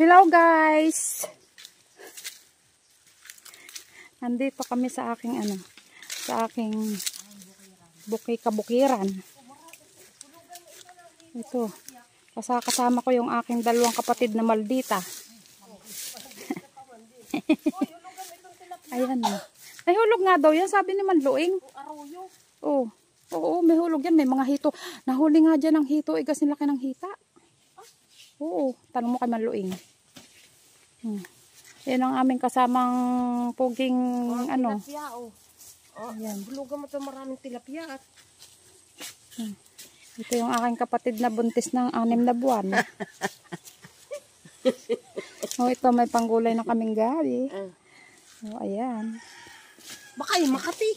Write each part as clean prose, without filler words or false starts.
Hello guys! Nandito kami sa aking kabukiran. Ito. Kasama ko yung aking dalawang kapatid na maldita. Ayan o. May hulog nga daw yan, sabi ni Manluing. Oo. Oo, may hulog yan. May mga hito. Nahuli nga dyan ang hito. Kasi laki ng hita. Oo. Tanong mo kay Manluing. Yan ang aming kasamang puging tilapia, oh. Ayan. Bulugan mo ito maraming tilapia. Ito yung aking kapatid na buntis ng 6 na buwan. Ito may panggulay na kaming gabi. Ayan. Baka yung Makati.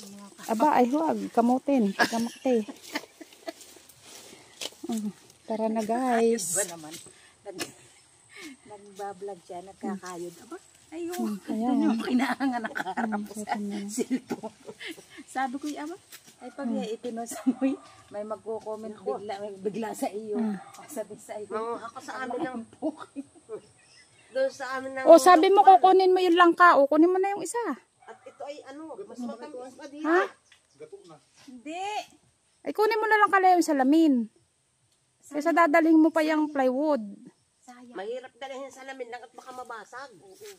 Aba, ay huwag. Kamutin. Kamakti. Tara na guys. Ba naman. Nagbablog siya, nagkakayod. Aba, ayun. Ayan. Yung kinahangan nakaharap ko sa cellphone. Sabi ko, aba, ay pag ipinosamoy, may magko-comment bigla sa iyo. Sabi sa iyo. Ako sa amin lang po. Doon sa amin lang. Sabi mo kukunin mo yung langka. Kunin mo na yung isa. At ito ay mas matamis pa dito. Ha? Hindi. Ay kunin mo na lang kala yung salamin. Kaysa dadalhin mo pa yung plywood. Sayang. Mahirap dalhin sa salamin lang at baka mabasag.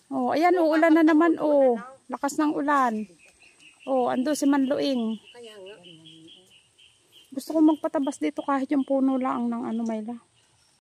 Ayan, uulan na naman. Lakas ng ulan. Ando si Manluing. Kaya nga. Gusto ko magpatabas dito kahit yung puno lang ng Mayla.